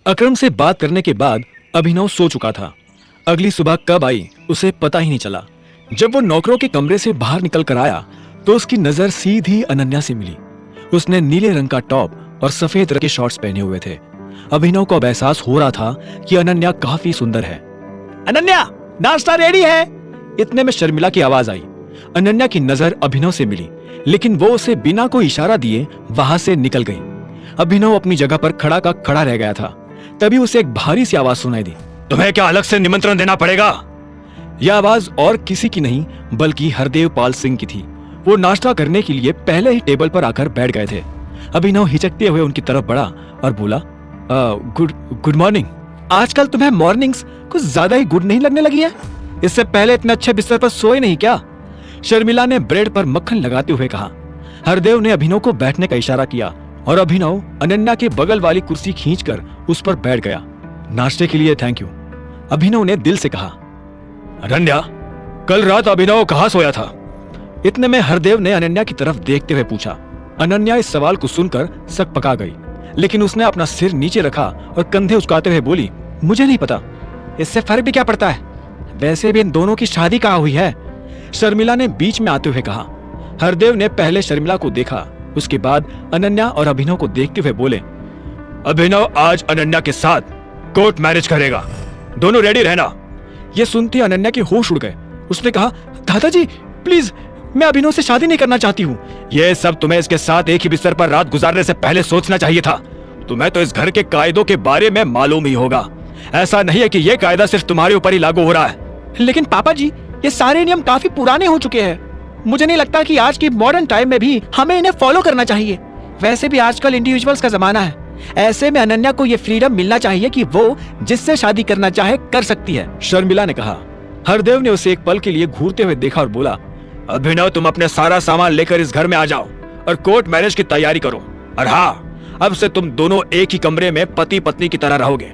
अकरम से बात करने के बाद अभिनव सो चुका था। अगली सुबह कब आई उसे पता ही नहीं चला। जब वो नौकरों के कमरे से बाहर निकल कर आया तो उसकी नजर सीधी अनन्या से मिली। उसने नीले रंग का टॉप और सफेद रंग के शॉर्ट्स पहने हुए थे। अभिनव को अब एहसास हो रहा था कि अनन्या काफी सुंदर है। अनन्या, नाश्ता रेडी है। इतने में शर्मिला की आवाज आई। अनन्या की नजर अभिनव से मिली, लेकिन वो उसे बिना कोई इशारा दिए वहां से निकल गई। अभिनव अपनी जगह पर खड़ा का खड़ा रह गया था। तभी उसे एक भारी सी आवाज सुनाई दी। तुम्हें क्या अलग से निमंत्रण देना पड़ेगा? यह आवाज और किसी की नहीं बल्कि हरदेव पाल सिंह की थी। वो नाश्ता करने के लिए पहले ही टेबल पर आकर बैठ गए थे। अभिनव हिचकते हुए उनकी तरफ बढ़ा और बोला, गुड मॉर्निंग। आजकल तुम्हें मॉर्निंग्स कुछ ज्यादा ही गुड नहीं लगने लगी है? इससे पहले इतने अच्छे बिस्तर पर सोए नहीं क्या? शर्मिला ने ब्रेड पर मक्खन लगाते हुए कहा। हरदेव ने अभिनव को बैठने का इशारा किया और अभिनव अनन्या के बगल वाली कुर्सी खींचकर उस पर बैठ गया। नाश्ते के लिए थैंक यू, अभिनव ने दिल से कहा। अनन्या, कल रात अभिनव कहाँ सोया था? इतने में हरदेव ने अनन्या की तरफ देखते हुए पूछा। अनन्या इस सवाल को सुनकर सक पका गई, लेकिन उसने अपना सिर नीचे रखा और कंधे उचकाते हुए बोली, मुझे नहीं पता। इससे फर्क भी क्या पड़ता है? वैसे भी इन दोनों की शादी कहाँ हुई है? शर्मिला ने बीच में आते हुए कहा। हरदेव ने पहले शर्मिला को देखा, उसके बाद अनन्या और अभिनव को देखते हुए बोले, अभिनव आज अनन्या के साथ कोर्ट मैरिज करेगा, दोनों रेडी रहना। यह सुनते अनन्या के होश उड़ गए। उसने कहा, दादाजी प्लीज, मैं अभिनव से शादी नहीं करना चाहती हूँ। यह सब तुम्हें इसके साथ एक ही बिस्तर पर रात गुजारने से पहले सोचना चाहिए था। तुम्हें तो इस घर के कायदों के बारे में मालूम ही होगा। ऐसा नहीं है कि यह कायदा सिर्फ तुम्हारे ऊपर ही लागू हो रहा है। लेकिन पापा जी, ये सारे नियम काफी पुराने हो चुके हैं। मुझे नहीं लगता कि आज की मॉडर्न टाइम में भी हमें इन्हें फॉलो करना चाहिए। वैसे भी आजकल इंडिविजुअल्स का जमाना है। ऐसे में अनन्या को ये फ्रीडम मिलना चाहिए कि वो जिससे शादी करना चाहे कर सकती है, शर्मिला ने कहा। हरदेव ने उसे एक पल के लिए घूरते हुए देखा और बोला, अभिनव, तुम अपने सारा सामान लेकर इस घर में आ जाओ और कोर्ट मैरिज की तैयारी करो। और हाँ, अब से तुम दोनों एक ही कमरे में पति पत्नी की तरह रहोगे।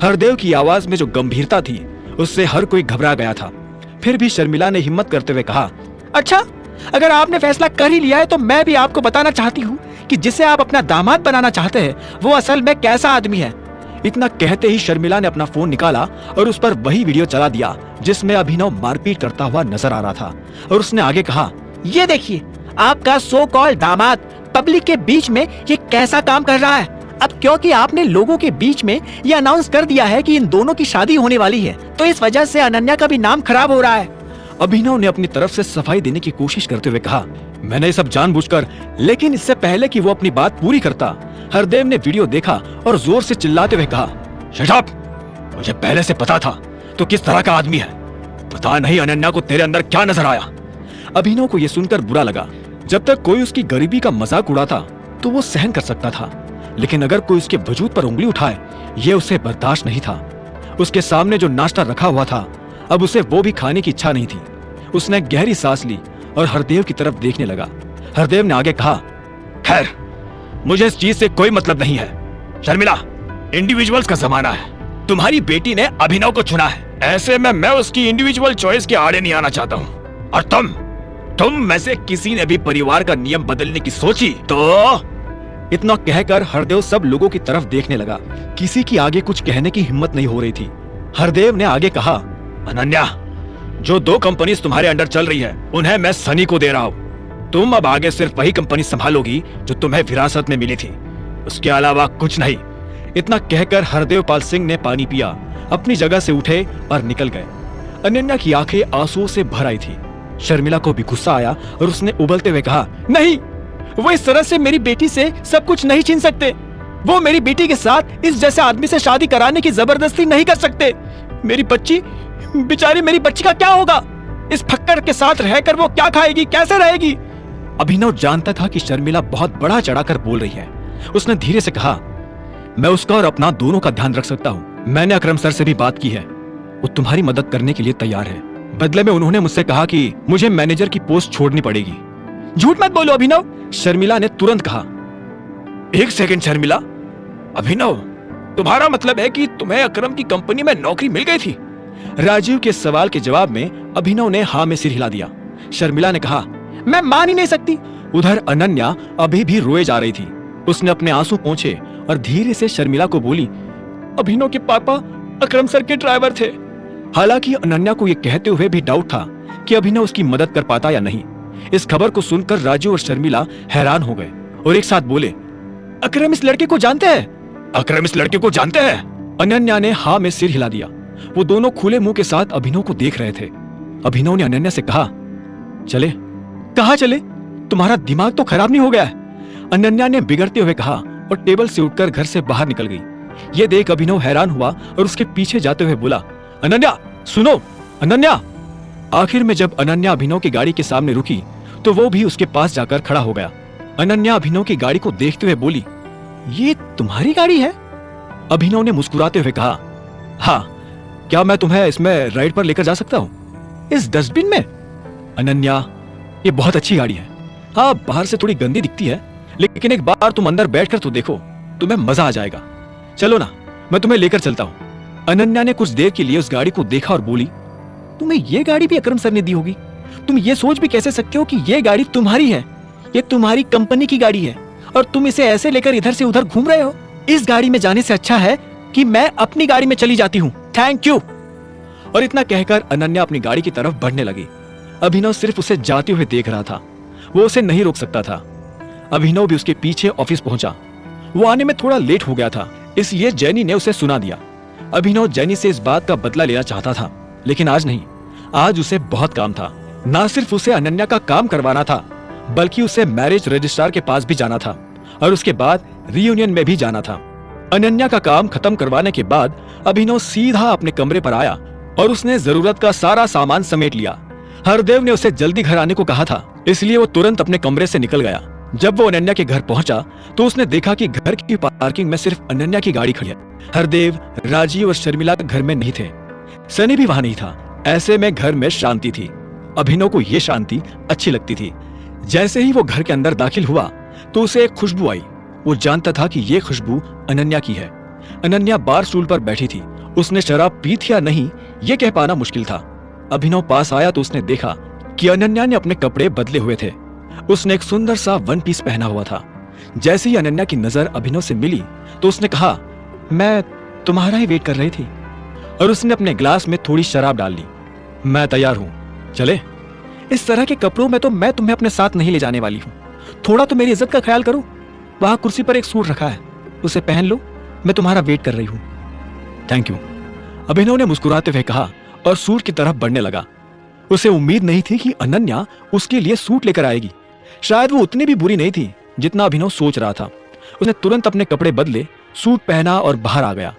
हरदेव की आवाज में जो गंभीरता थी उससे हर कोई घबरा गया था। फिर भी शर्मिला ने हिम्मत करते हुए कहा, अच्छा, अगर आपने फैसला कर ही लिया है तो मैं भी आपको बताना चाहती हूँ कि जिसे आप अपना दामाद बनाना चाहते हैं वो असल में कैसा आदमी है। इतना कहते ही शर्मिला ने अपना फोन निकाला और उस पर वही वीडियो चला दिया जिसमें अभिनव मारपीट करता हुआ नजर आ रहा था। और उसने आगे कहा, ये देखिए, आपका सो कॉल्ड दामाद पब्लिक के बीच में ये कैसा काम कर रहा है। अब क्योंकि आपने लोगों के बीच में ये अनाउंस कर दिया है कि इन दोनों की शादी होने वाली है, तो इस वजह से अनन्या का भी नाम खराब हो रहा है। अभिनव ने अपनी तरफ से सफाई देने की कोशिश करते हुए कहा, मैंने ये सब जानबूझकर, लेकिन इससे पहले कि वो अपनी बात पूरी करता, हरदेव ने वीडियो देखा और जोर से चिल्लाते हुए कहा, शट अप! मुझे पहले से पता था तो किस तरह का आदमी है। पता नहीं अनन्या को तेरे अंदर क्या नजर आया। अभिनव को यह सुनकर बुरा लगा। जब तक कोई उसकी गरीबी का मजाक उड़ाता तो वो सहन कर सकता था, लेकिन अगर कोई उसके वजूद पर उंगली उठाए ये उसे बर्दाश्त नहीं था। उसके सामने जो नाश्ता रखा हुआ था अब उसे वो भी खाने की इच्छा नहीं थी। उसने गहरी सांस ली और हरदेव की तरफ देखने लगा। हरदेव ने आगे कहा, खैर, मुझे इस चीज से कोई मतलब नहीं है। शर्मिला, इंडिविजुअल्स का जमाना है। तुम्हारी बेटी ने अभिनव को चुना है, ऐसे में मैं उसकी इंडिविजुअल चॉइस के आड़े नहीं आना चाहता हूँ। और तुम में से किसी ने भी परिवार का नियम बदलने की सोची तो? इतना कहकर हरदेव सब लोगों की तरफ देखने लगा। किसी की आगे कुछ कहने की हिम्मत नहीं हो रही थी। हरदेव ने आगे कहा, अनन्या, जो 2 कंपनीज तुम्हारे अंडर चल रही है उन्हें मैं सनी को दे रहा हूँ। तुम अब आगे सिर्फ वही कंपनी संभालोगी जो तुम्हें विरासत में मिली थी, उसके अलावा कुछ नहीं। इतना कहकर हरदेव पाल सिंह ने पानी पिया, अपनी जगह से उठे और निकल गए। अनन्या की आंखें आंसुओं से भर आई थी। शर्मिला को भी गुस्सा आया और उसने उबलते हुए कहा, नहीं, वो इस तरह से मेरी बेटी से सब कुछ नहीं छीन सकते। वो मेरी बेटी के साथ इस जैसे आदमी से शादी कराने की जबरदस्ती नहीं कर सकते। मेरी बच्ची, बेचारी मेरी बच्ची का क्या होगा? इस फक्कर के साथ रहकर वो क्या खाएगी, कैसे रहेगी? अभिनव जानता था कि शर्मिला बहुत बड़ा चढ़ाकर बोल रही है। उसने धीरे से कहा, मैं उसका और अपना दोनों का ध्यान रख सकता हूँ। मैंने अकरम सर से भी बात की है, वो तुम्हारी मदद करने के लिए तैयार है। बदले में उन्होंने मुझसे कहा कि मुझे मैनेजर की पोस्ट छोड़नी पड़ेगी। झूठ मत बोलो अभिनव, शर्मिला ने तुरंत कहा। एक सेकंड शर्मिला, अभिनव, तुम्हारा मतलब है कि तुम्हें अकरम की कंपनी में नौकरी मिल गई थी? राजीव के सवाल के जवाब में अभिनव ने हाँ में सिर हिला दिया। शर्मिला ने कहा, मैं मान ही नहीं सकती। उधर अनन्या अभी भी रोए जा रही थी। उसने अपने आंसू पोंछे और धीरे से शर्मिला को बोली, अभिनव के पापा अकरम सर के ड्राइवर थे। हालांकि अनन्या को यह कहते हुए भी डाउट था कि अभिनव उसकी मदद कर पाता या नहीं। इस खबर को सुनकर राजू और शर्मिला हैरान हो गए और एक साथ बोले, अकरम इस लड़के को जानते हैं? अकरम इस लड़के को जानते हैं? अनन्या ने हाँ में सिर हिला दिया। वो दोनों खुले मुंह के साथ अभिनव को देख रहे थे। अभिनव ने अनन्या से कहा, चले? कहाँ चले? तुम्हारा दिमाग तो खराब नहीं हो गया है? अनन्या ने बिगड़ते हुए कहा और टेबल से उठकर घर से बाहर निकल गई। ये देख अभिनव हैरान हुआ और उसके पीछे जाते हुए बोला, अनन्या सुनो, अनन्या। आखिर में जब अनन्या अभिनव की गाड़ी के सामने रुकी तो वो भी उसके पास जाकर खड़ा हो गया। अनन्या अभिनव की गाड़ी को देखते हुए बोली, ये तुम्हारी गाड़ी है? अभिनव ने मुस्कुराते हुए कहा, हाँ, क्या मैं तुम्हें इसमें राइड पर लेकर जा सकता हूँ? इस डस्टबिन में? अनन्या, ये बहुत अच्छी गाड़ी है। हाँ, बाहर से थोड़ी गंदी दिखती है, लेकिन एक बार तुम अंदर बैठकर तो देखो, तुम्हें मजा आ जाएगा। चलो ना, मैं तुम्हें लेकर चलता हूँ। अनन्या ने कुछ देर के लिए उस गाड़ी को देखा और बोली, तुम्हें ये गाड़ी भी अकरम सर ने दी होगी? तुम ये सोच भी कैसे सकते हो कि ये गाड़ी तुम्हारी है? ये तुम्हारी कंपनी की गाड़ी है और तुम इसे ऐसे लेकर इधर से उधर घूम रहे हो? इस गाड़ी में जाने से अच्छा है कि मैं अपनी गाड़ी में चली जाती हूँ। Thank you. और इतना कहकर अनन्या अपनी गाड़ी की तरफ बढ़ने लगी। अभिनव सिर्फ उसे जाते हुए देख रहा था, वो उसे नहीं रोक सकता था। अभिनव भी उसके पीछे ऑफिस पहुंचा। वो आने में थोड़ा लेट हो गया था, इसलिए जेनी ने उसे सुना दिया। अभिनव जेनी से इस बात का बदला लेना चाहता था, लेकिन आज नहीं। आज उसे बहुत काम था। ना सिर्फ उसे अनन्या का काम करवाना था, बल्कि उसे मैरिज रजिस्ट्रार के पास भी जाना था और उसके बाद रीयूनियन में भी जाना था। अनन्या का काम खत्म करवाने के बाद अभिनव सीधा अपने कमरे पर आया और उसने जरूरत का सारा सामान समेट लिया। हरदेव ने उसे जल्दी घर आने को कहा था, इसलिए वो तुरंत अपने कमरे से निकल गया। जब वो अनन्या के घर पहुंचा तो उसने देखा कि घर की पार्किंग में सिर्फ अनन्या की गाड़ी खड़ी है। हरदेव, राजीव और शर्मिला घर में नहीं थे। सनी भी वहां नहीं था। ऐसे में घर में शांति थी। अभिनव को यह शांति अच्छी लगती थी। जैसे ही वो घर के अंदर दाखिल हुआ तो उसे एक खुशबू आई। वो जानता था कि ये खुशबू अनन्या की है। अनन्या बार स्टूल पर बैठी थी। उसने शराब पी थी या नहीं, ये कह पाना मुश्किल था। अभिनव पास आया तो उसने देखा कि अनन्या ने अपने कपड़े बदले हुए थे। उसने एक सुंदर सा वन पीस पहना हुआ था। जैसे ही अनन्या की नजर अभिनव से मिली तो उसने कहा, मैं तुम्हारा ही वेट कर रही थी। और उसने अपने ग्लास में थोड़ी शराब डाल ली। मैं तैयार हूं, चले? इस तरह के कपड़ों में तो मैं तुम्हें अपने साथ नहीं ले जाने वाली हूँ। थोड़ा तो मेरी इज्जत का ख्याल करो। वहां कुर्सी पर एक सूट रखा है, उसे पहन लो। मैं तुम्हारा वेट कर रही हूँ। थैंक यू, अभिनव ने मुस्कुराते हुए कहा और सूट की तरफ बढ़ने लगा। उसे उम्मीद नहीं थी कि अनन्या उसके लिए सूट लेकर आएगी। शायद वो उतनी भी बुरी नहीं थी जितना अभिनव सोच रहा था। उसने तुरंत अपने कपड़े बदले, सूट पहना और बाहर आ गया।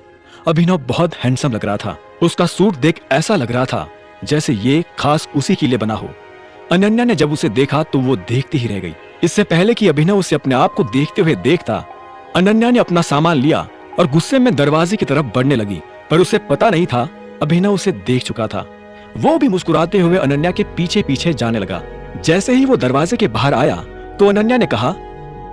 अभिनव बहुत हैंडसम लग रहा था। उसका सूट देख ऐसा लग रहा था जैसे ये खास उसी के लिए बना हो। अनन्या ने जब उसे देखा तो वो देखती ही रह गई। इससे पहले कि अभिनव उसे अपने आप को देखते हुए देखता, अनन्या ने अपना सामान लिया और गुस्से में दरवाजे की तरफ बढ़ने लगी। पर उसे पता नहीं था अभिनव उसे देख चुका था। वो भी मुस्कुराते हुए अनन्या के पीछे पीछे जाने लगा। जैसे ही वो दरवाजे के बाहर आया तो अनन्या ने कहा,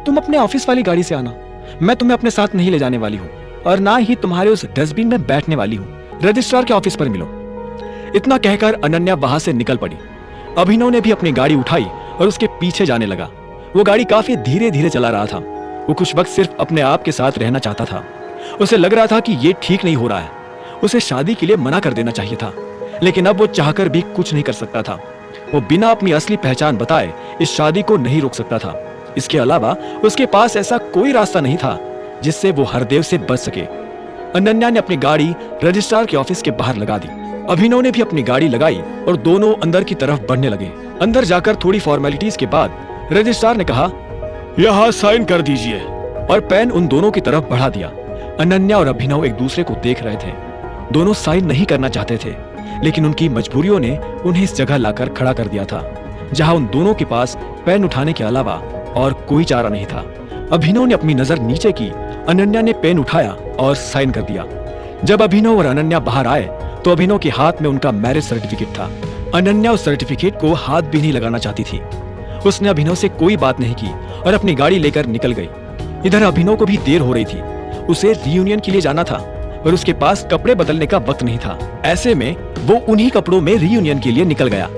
तुम अपने ऑफिस वाली गाड़ी से आना। मैं तुम्हें अपने साथ नहीं ले जाने वाली हूँ और ना ही तुम्हारे उस डस्टबिन में बैठने वाली हूँ। रजिस्ट्रार के ऑफिस पर मिलो। इतना कहकर अनन्या वहां से निकल पड़ी। अभिनव ने भी अपनी गाड़ी उठाई और उसके पीछे जाने लगा। वो गाड़ी काफी धीरे धीरे चला रहा था। वो कुछ वक्त सिर्फ अपने आप के साथ रहना चाहता था। उसे लग रहा था कि ये ठीक नहीं हो रहा है। उसे शादी के लिए मना कर देना चाहिए था, लेकिन अब वो चाहकर भी कुछ नहीं कर सकता था। वो बिना अपनी असली पहचान बताए इस शादी को नहीं रोक सकता था। इसके अलावा उसके पास ऐसा कोई रास्ता नहीं था जिससे वो हरदेव से बच सके। अनन्या ने अपनी गाड़ी रजिस्ट्रार के ऑफिस के बाहर लगा दी। अभिनव ने भी अपनी गाड़ी लगाई और दोनों अंदर की तरफ बढ़ने लगे। अंदर जाकर थोड़ी फॉर्मेलिटीज के बाद रजिस्ट्रार ने कहा, यहाँ साइन कर दीजिए, और पेन उन दोनों की तरफ बढ़ा दिया। अनन्या और अभिनव एक दूसरे को देख रहे थे। दोनों साइन नहीं करना चाहते थे, लेकिन उनकी मजबूरियों ने उन्हें इस जगह लाकर खड़ा कर दिया था जहां उन दोनों के पास पेन उठाने के अलावा और कोई चारा नहीं था। अभिनव ने अपनी नजर नीचे की। अनन्या ने पेन उठाया और साइन कर दिया। जब अभिनव और अनन्या बाहर आए तो अभिनव के हाथ में उनका मैरिज सर्टिफिकेट था। अनन्या उस सर्टिफिकेट को हाथ भी नहीं लगाना चाहती थी। उसने अभिनव से कोई बात नहीं की और अपनी गाड़ी लेकर निकल गई। इधर अभिनव को भी देर हो रही थी। उसे रियूनियन के लिए जाना था और उसके पास कपड़े बदलने का वक्त नहीं था। ऐसे में वो उन्हीं कपड़ों में रियूनियन के लिए निकल गया।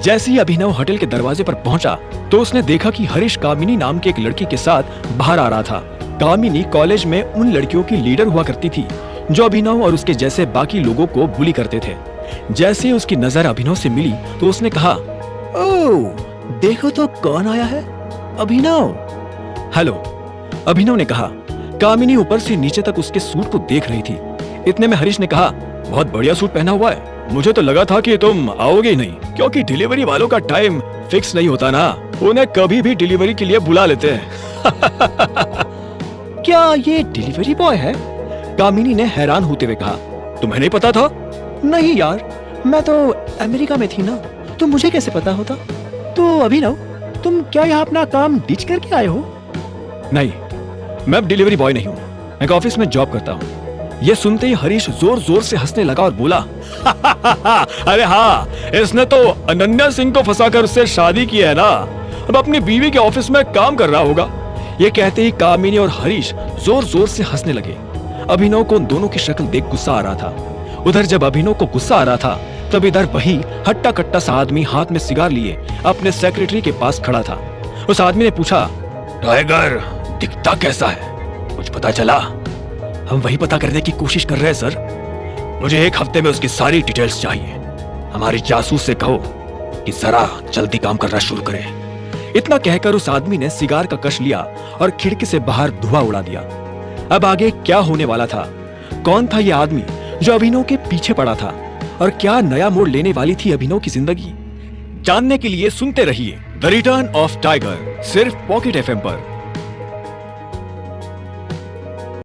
जैसे ही अभिनव होटल के दरवाजे पर पहुंचा तो उसने देखा कि हरीश कामिनी नाम के एक लड़की के साथ बाहर आ रहा था। कामिनी कॉलेज में उन लड़कियों की लीडर हुआ करती थी जो अभिनव और उसके जैसे बाकी लोगों को बुली करते थे। जैसे ही उसकी नजर अभिनव से मिली तो उसने कहा, ओह, देखो तो कौन आया है, अभिनव। हेलो, अभिनव ने कहा। कामिनी ऊपर से नीचे तक उसके सूट को देख रही थी। इतने में हरीश ने कहा, बहुत बढ़िया सूट पहना हुआ है। मुझे तो लगा था कि तुम आओगे ही नहीं, क्योंकि डिलीवरी वालों का टाइम फिक्स नहीं होता ना, उन्हें कभी भी डिलीवरी के लिए बुला लेते हैं। क्या ये डिलीवरी बॉय है? कामिनी ने हैरान होते हुए कहा। तुम्हें नहीं पता था? नहीं यार, मैं तो अमेरिका में थी ना, तो मुझे कैसे पता होता। तो अभिनव, तुम क्या यहाँ अपना काम डिच करके आए हो? नहीं, मैं अब डिलीवरी बॉय नहीं हूँ, मैं एक ऑफिस में जॉब करता हूँ। ये सुनते ही हरीश जोर जोर से हंसने लगा और बोला, अरे हाँ, इसने तो अनन्या सिंह को फंसाकर उससे शादी की है ना, अब अपनी बीवी के ऑफिस में काम कर रहा होगा। ये कहते ही कामिनी और हरीश जोर जोर से हंसने लगे। अभिनव को उन दोनों की शक्ल देख गुस्सा आ रहा था। उधर जब अभिनव को गुस्सा आ रहा था तब इधर वही हट्टा कट्टा सा आदमी हाथ में सिगार लिए अपने सेक्रेटरी के पास खड़ा था। उस आदमी ने पूछा, टाइगर दिखता कैसा है, कुछ पता चला? हम वही पता करने की कोशिश कर रहे हैं सर। मुझे एक हफ्ते में उसकी सारी डिटेल्स चाहिए। हमारी जासूस से कहो कि जरा जल्दी काम करना शुरू करे। इतना कहकर उस आदमी ने सिगार का कश लिया और खिड़की से बाहर धुआं उड़ा दिया। अब आगे क्या होने वाला था? कौन था यह आदमी जो अभिनव के पीछे पड़ा था, और क्या नया मोड़ लेने वाली थी अभिनव की जिंदगी? जानने के लिए सुनते रहिए द रिटर्न ऑफ टाइगर, सिर्फ पॉकेट एफएम पर।